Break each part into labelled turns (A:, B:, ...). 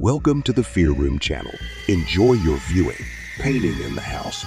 A: Welcome to the Fear Room channel. Enjoy your viewing. Painting in the house.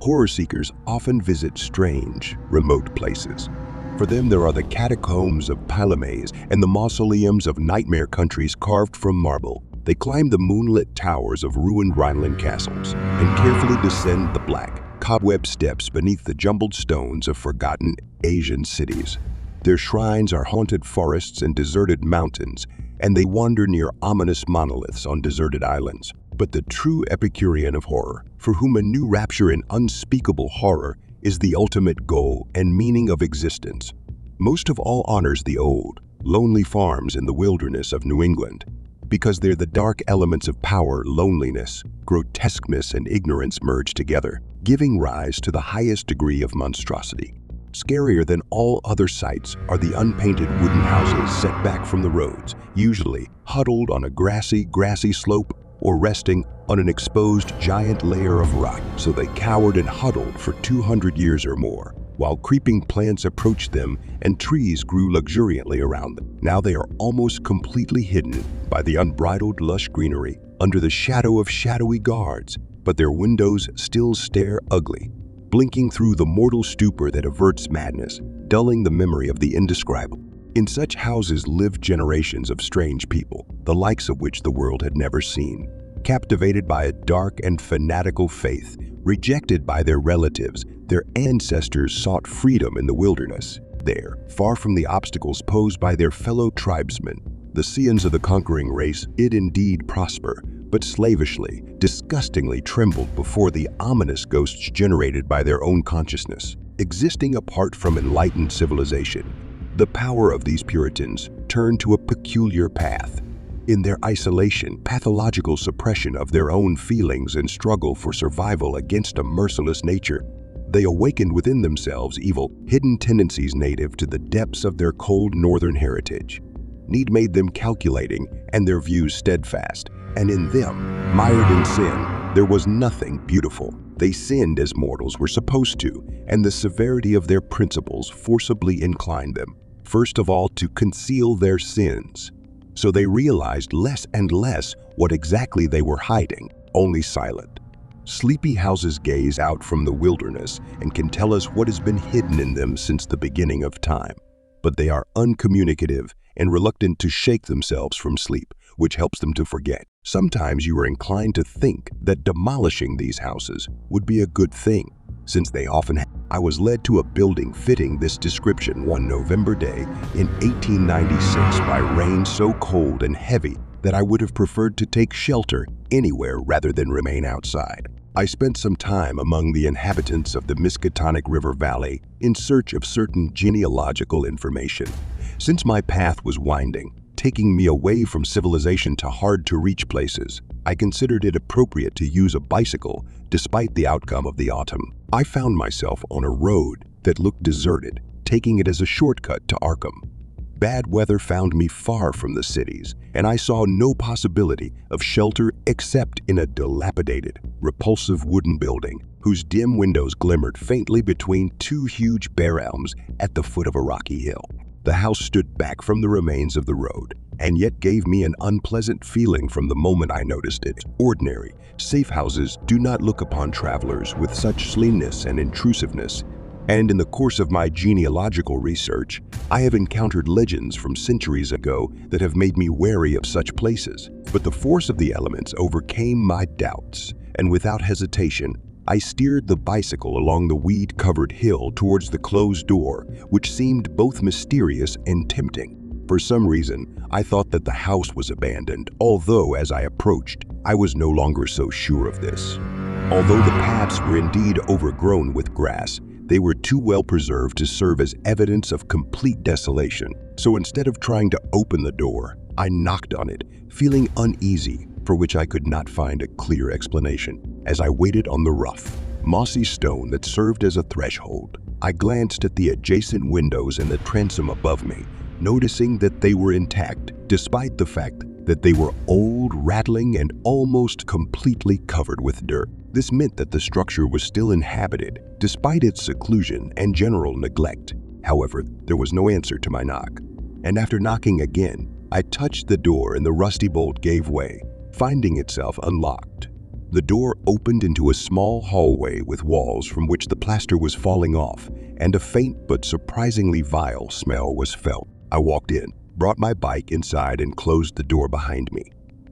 A: Horror seekers often visit strange, remote places. For them, there are the catacombs of Palomares and the mausoleums of nightmare countries carved from marble. They climb the moonlit towers of ruined Rhineland castles and carefully descend the black, cobweb steps beneath the jumbled stones of forgotten Asian cities. Their shrines are haunted forests and deserted mountains, and they wander near ominous monoliths on deserted islands. But the true Epicurean of horror, for whom a new rapture in unspeakable horror is the ultimate goal and meaning of existence, most of all honors the old, lonely farms in the wilderness of New England, because they're the dark elements of power, loneliness, grotesqueness, and ignorance merged together, giving rise to the highest degree of monstrosity. Scarier than all other sights are the unpainted wooden houses set back from the roads, usually huddled on a grassy slope or resting on an exposed giant layer of rock, so they cowered and huddled for 200 years or more, while creeping plants approached them and trees grew luxuriantly around them. Now they are almost completely hidden by the unbridled lush greenery under the shadow of shadowy guards, but their windows still stare ugly, blinking through the mortal stupor that averts madness, dulling the memory of the indescribable. In such houses lived generations of strange people, the likes of which the world had never seen. Captivated by a dark and fanatical faith, rejected by their relatives, their ancestors sought freedom in the wilderness. There, far from the obstacles posed by their fellow tribesmen, the scions of the conquering race did indeed prosper, but slavishly, disgustingly trembled before the ominous ghosts generated by their own consciousness. Existing apart from enlightened civilization, the power of these Puritans turned to a peculiar path. In their isolation, pathological suppression of their own feelings and struggle for survival against a merciless nature, they awakened within themselves evil, hidden tendencies native to the depths of their cold northern heritage. Need made them calculating and their views steadfast, and in them, mired in sin, there was nothing beautiful. They sinned as mortals were supposed to, and the severity of their principles forcibly inclined them, first of all, to conceal their sins. So they realized less and less what exactly they were hiding, only silent. Sleepy houses gaze out from the wilderness and can tell us what has been hidden in them since the beginning of time. But they are uncommunicative and reluctant to shake themselves from sleep, which helps them to forget. Sometimes you are inclined to think that demolishing these houses would be a good thing, since they often have. I was led to a building fitting this description one November day in 1896 by rain so cold and heavy that I would have preferred to take shelter anywhere rather than remain outside. I spent some time among the inhabitants of the Miskatonic River Valley in search of certain genealogical information. Since my path was winding, taking me away from civilization to hard-to-reach places, I considered it appropriate to use a bicycle despite the outcome of the autumn. I found myself on a road that looked deserted, taking it as a shortcut to Arkham. Bad weather found me far from the cities, and I saw no possibility of shelter except in a dilapidated, repulsive wooden building whose dim windows glimmered faintly between two huge bare elms at the foot of a rocky hill. The house stood back from the remains of the road, and yet gave me an unpleasant feeling from the moment I noticed it. Ordinary, safe houses do not look upon travelers with such sleenness and intrusiveness, and in the course of my genealogical research, I have encountered legends from centuries ago that have made me wary of such places. But the force of the elements overcame my doubts, and without hesitation, I steered the bicycle along the weed-covered hill towards the closed door, which seemed both mysterious and tempting. For some reason, I thought that the house was abandoned, although as I approached, I was no longer so sure of this. Although the paths were indeed overgrown with grass, they were too well preserved to serve as evidence of complete desolation. So instead of trying to open the door, I knocked on it, feeling uneasy, for which I could not find a clear explanation. As I waited on the rough, mossy stone that served as a threshold, I glanced at the adjacent windows and the transom above me, noticing that they were intact, despite the fact that they were old, rattling, and almost completely covered with dirt. This meant that the structure was still inhabited, despite its seclusion and general neglect. However, there was no answer to my knock, and after knocking again, I touched the door and the rusty bolt gave way, finding itself unlocked. The door opened into a small hallway with walls from which the plaster was falling off, and a faint but surprisingly vile smell was felt. I walked in, brought my bike inside, and closed the door behind me.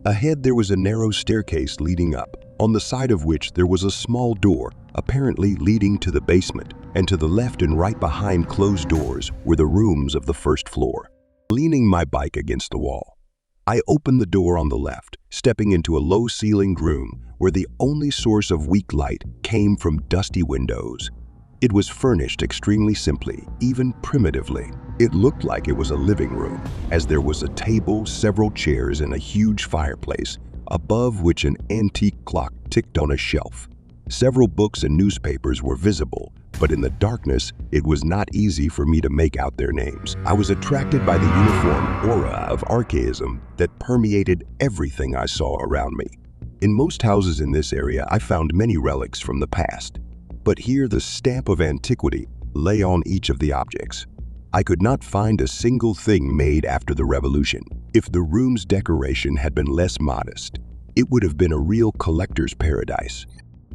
A: Ahead there was a narrow staircase leading up, on the side of which there was a small door, apparently leading to the basement, and to the left and right behind closed doors were the rooms of the first floor. Leaning my bike against the wall, I opened the door on the left, stepping into a low-ceilinged room where the only source of weak light came from dusty windows. It was furnished extremely simply, even primitively. It looked like it was a living room, as there was a table, several chairs, and a huge fireplace, above which an antique clock ticked on a shelf. Several books and newspapers were visible, but in the darkness, it was not easy for me to make out their names. I was attracted by the uniform aura of archaism that permeated everything I saw around me. In most houses in this area, I found many relics from the past, but here the stamp of antiquity lay on each of the objects. I could not find a single thing made after the Revolution. If the room's decoration had been less modest, it would have been a real collector's paradise.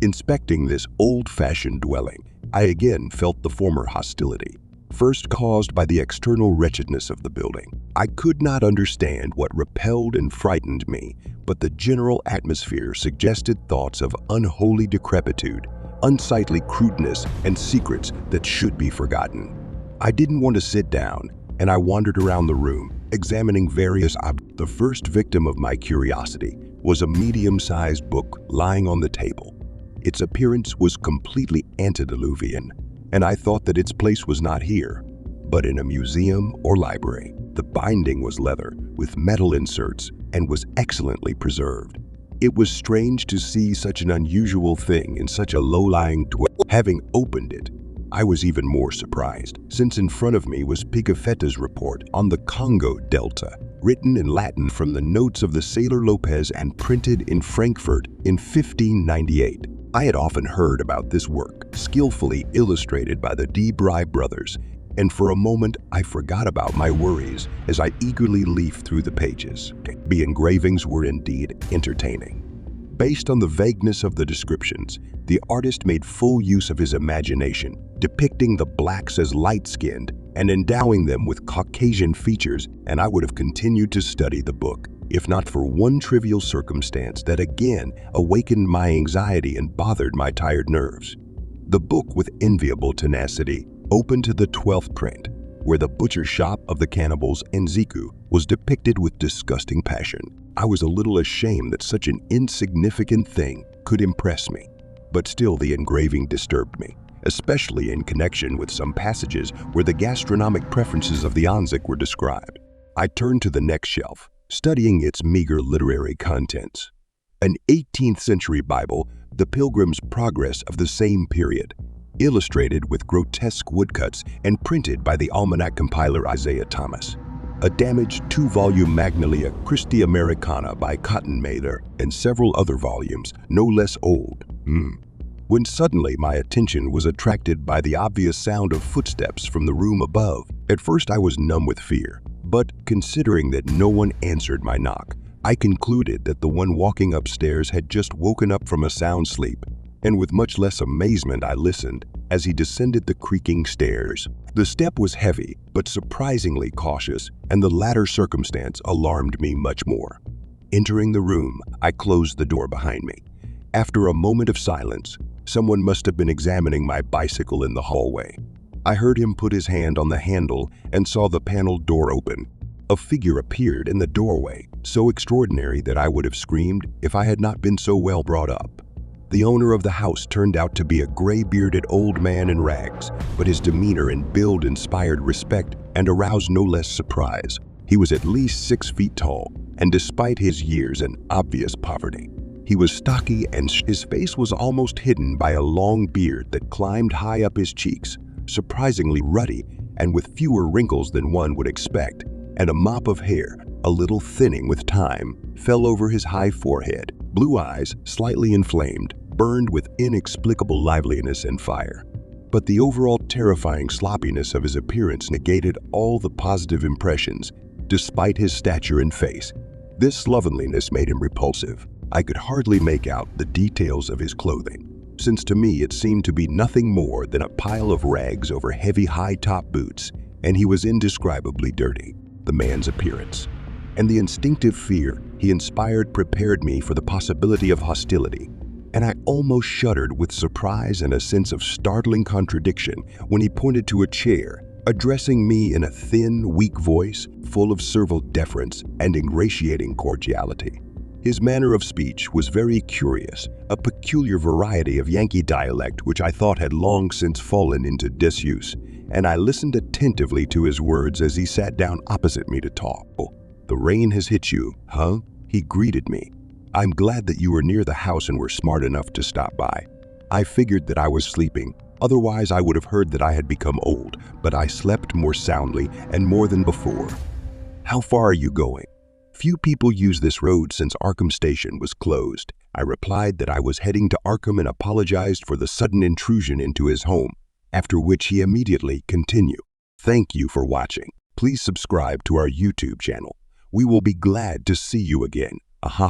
A: Inspecting this old-fashioned dwelling, I again felt the former hostility, first caused by the external wretchedness of the building. I could not understand what repelled and frightened me, but the general atmosphere suggested thoughts of unholy decrepitude, unsightly crudeness, and secrets that should be forgotten. I didn't want to sit down, and I wandered around the room, examining various objects. The first victim of my curiosity was a medium-sized book lying on the table. Its appearance was completely antediluvian, and I thought that its place was not here, but in a museum or library. The binding was leather, with metal inserts, and was excellently preserved. It was strange to see such an unusual thing in such a low-lying dwelling. Having opened it, I was even more surprised, since in front of me was Pigafetta's report on the Congo Delta, written in Latin from the notes of the sailor Lopez and printed in Frankfurt in 1598. I had often heard about this work, skillfully illustrated by the De Bry brothers, and for a moment I forgot about my worries as I eagerly leafed through the pages. The engravings were indeed entertaining. Based on the vagueness of the descriptions, the artist made full use of his imagination, depicting the blacks as light-skinned and endowing them with Caucasian features, and I would have continued to study the book, if not for one trivial circumstance that again awakened my anxiety and bothered my tired nerves. The book, with enviable tenacity, opened to the 12th print, where the butcher shop of the cannibals Nziku was depicted with disgusting passion. I was a little ashamed that such an insignificant thing could impress me, but still the engraving disturbed me, especially in connection with some passages where the gastronomic preferences of the Anzik were described. I turned to the next shelf, studying its meager literary contents. An 18th century Bible, The Pilgrim's Progress of the same period, illustrated with grotesque woodcuts and printed by the almanac compiler Isaiah Thomas. A damaged 2-volume Magnalia Christi Americana by Cotton Mather, and several other volumes, no less old. When suddenly my attention was attracted by the obvious sound of footsteps from the room above. At first I was numb with fear, but considering that no one answered my knock, I concluded that the one walking upstairs had just woken up from a sound sleep, and with much less amazement I listened as he descended the creaking stairs. The step was heavy, but surprisingly cautious, and the latter circumstance alarmed me much more. Entering the room, I closed the door behind me. After a moment of silence, someone must have been examining my bicycle in the hallway. I heard him put his hand on the handle and saw the paneled door open. A figure appeared in the doorway, so extraordinary that I would have screamed if I had not been so well brought up. The owner of the house turned out to be a gray-bearded old man in rags, but his demeanor and build inspired respect and aroused no less surprise. He was at least 6 feet tall, and despite his years and obvious poverty, he was stocky and his face was almost hidden by a long beard that climbed high up his cheeks, surprisingly ruddy and with fewer wrinkles than one would expect, and a mop of hair, a little thinning with time, fell over his high forehead. Blue eyes, slightly inflamed, burned with inexplicable liveliness and fire. But the overall terrifying sloppiness of his appearance negated all the positive impressions despite his stature and face. This slovenliness made him repulsive. I could hardly make out the details of his clothing, since to me it seemed to be nothing more than a pile of rags over heavy high-top boots, and he was indescribably dirty. The man's appearance and the instinctive fear he inspired prepared me for the possibility of hostility, and I almost shuddered with surprise and a sense of startling contradiction when he pointed to a chair, addressing me in a thin, weak voice full of servile deference and ingratiating cordiality. His manner of speech was very curious, a peculiar variety of Yankee dialect which I thought had long since fallen into disuse, and I listened attentively to his words as he sat down opposite me to talk. "The rain has hit you, huh?" he greeted me. "I'm glad that you were near the house and were smart enough to stop by. I figured that I was sleeping, otherwise I would have heard that I had become old, but I slept more soundly and more than before. How far are you going?" "Few people use this road since Arkham Station was closed." I replied that I was heading to Arkham and apologized for the sudden intrusion into his home, after which he immediately continued, "Thank you for watching. Please subscribe to our YouTube channel. We will be glad to see you again. Aha.